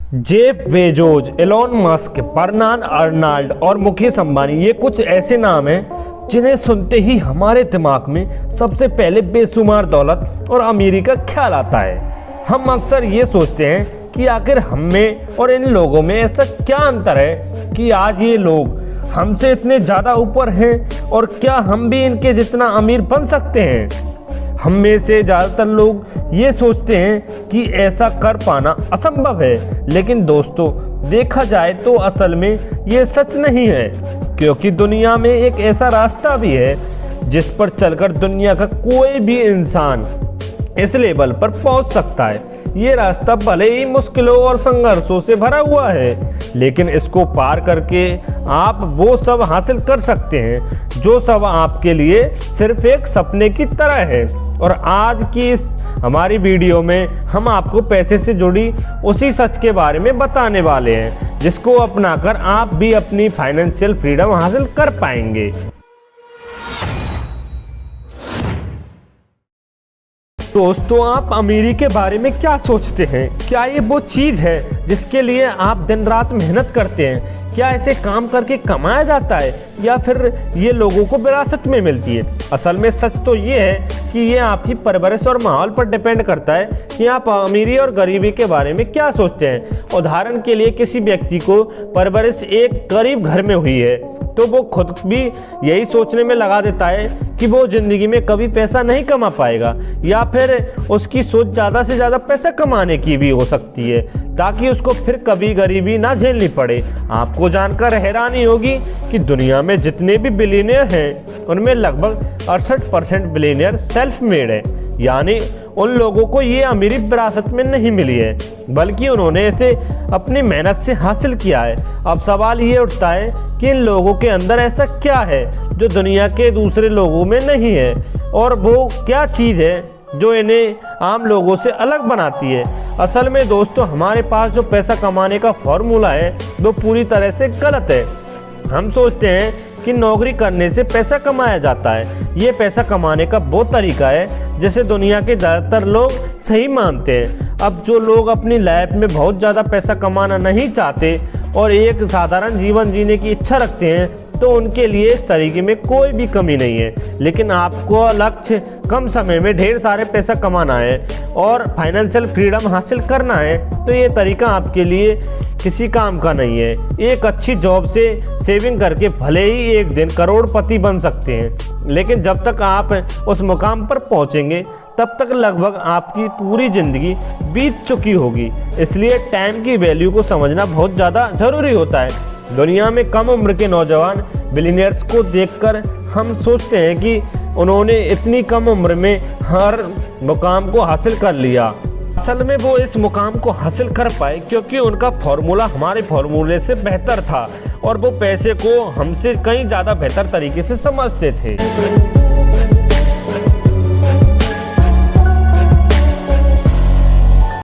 Jeff Bezos, Elon Musk, Bernard Arnault और मुकेश अंबानी, ये कुछ ऐसे नाम हैं जिन्हें सुनते ही हमारे दिमाग में सबसे पहले बेशुमार दौलत और अमीरी का ख्याल आता है। हम अक्सर ये सोचते हैं कि आखिर हम में और इन लोगों में ऐसा क्या अंतर है कि आज ये लोग हमसे इतने ज़्यादा ऊपर हैं, और क्या हम भी इनके जितना अमीर बन सकते हैं। हम में से ज़्यादातर लोग ये सोचते हैं कि ऐसा कर पाना असंभव है, लेकिन दोस्तों देखा जाए तो असल में ये सच नहीं है, क्योंकि दुनिया में एक ऐसा रास्ता भी है जिस पर चलकर दुनिया का कोई भी इंसान इस लेवल पर पहुंच सकता है। ये रास्ता भले ही मुश्किलों और संघर्षों से भरा हुआ है, लेकिन इसको पार करके आप वो सब हासिल कर सकते हैं जो सब आपके लिए सिर्फ एक सपने की तरह है। और आज की इस हमारी वीडियो में हम आपको पैसे से जुड़ी उसी सच के बारे में बताने वाले हैं, जिसको अपनाकर आप भी अपनी फाइनेंशियल फ्रीडम हासिल कर पाएंगे। दोस्तों, आप अमीरी के बारे में क्या सोचते हैं? क्या ये वो चीज़ है जिसके लिए आप दिन रात मेहनत करते हैं? क्या ऐसे काम करके कमाया जाता है, या फिर ये लोगों को विरासत में मिलती है? असल में सच तो ये है कि ये आपकी परवरिश और माहौल पर डिपेंड करता है कि आप अमीरी और गरीबी के बारे में क्या सोचते हैं। उदाहरण के लिए, किसी व्यक्ति को परवरिश एक गरीब घर में हुई है तो वो खुद भी यही सोचने में लगा देता है कि वो ज़िंदगी में कभी पैसा नहीं कमा पाएगा, या फिर उसकी सोच ज़्यादा से ज़्यादा पैसा कमाने की भी हो सकती है ताकि उसको फिर कभी गरीबी ना झेलनी पड़े। आपको जानकर हैरानी होगी कि दुनिया में जितने भी बिलियनियर हैं उनमें लगभग 68% बिलियनियर सेल्फ मेड है, यानी उन लोगों को ये अमीरी विरासत में नहीं मिली है, बल्कि उन्होंने इसे अपनी मेहनत से हासिल किया है। अब सवाल ये उठता है कि इन लोगों के अंदर ऐसा क्या है जो दुनिया के दूसरे लोगों में नहीं है, और वो क्या चीज़ है जो इन्हें आम लोगों से अलग बनाती है। असल में दोस्तों, हमारे पास जो पैसा कमाने का फॉर्मूला है वो पूरी तरह से गलत है। हम सोचते हैं कि नौकरी करने से पैसा कमाया जाता है। ये पैसा कमाने का वो तरीका है जिसे दुनिया के ज़्यादातर लोग सही मानते हैं। अब जो लोग अपनी लाइफ में बहुत ज़्यादा पैसा कमाना नहीं चाहते और एक साधारण जीवन जीने की इच्छा रखते हैं, तो उनके लिए इस तरीके में कोई भी कमी नहीं है। लेकिन आपको लक्ष्य कम समय में ढेर सारे पैसा कमाना है और फाइनेंशियल फ्रीडम हासिल करना है, तो ये तरीका आपके लिए किसी काम का नहीं है। एक अच्छी जॉब से सेविंग करके भले ही एक दिन करोड़पति बन सकते हैं, लेकिन जब तक आप उस मुकाम पर पहुंचेंगे तब तक लगभग आपकी पूरी ज़िंदगी बीत चुकी होगी। इसलिए टाइम की वैल्यू को समझना बहुत ज़्यादा ज़रूरी होता है। दुनिया में कम उम्र के नौजवान बिलियनियर्स को देखकर हम सोचते हैं कि उन्होंने इतनी कम उम्र में हर मुकाम को हासिल कर लिया। असल में वो इस मुकाम को हासिल कर पाए क्योंकि उनका फॉर्मूला हमारे फॉर्मूले से बेहतर था, और वो पैसे को हमसे कहीं ज़्यादा बेहतर तरीके से समझते थे।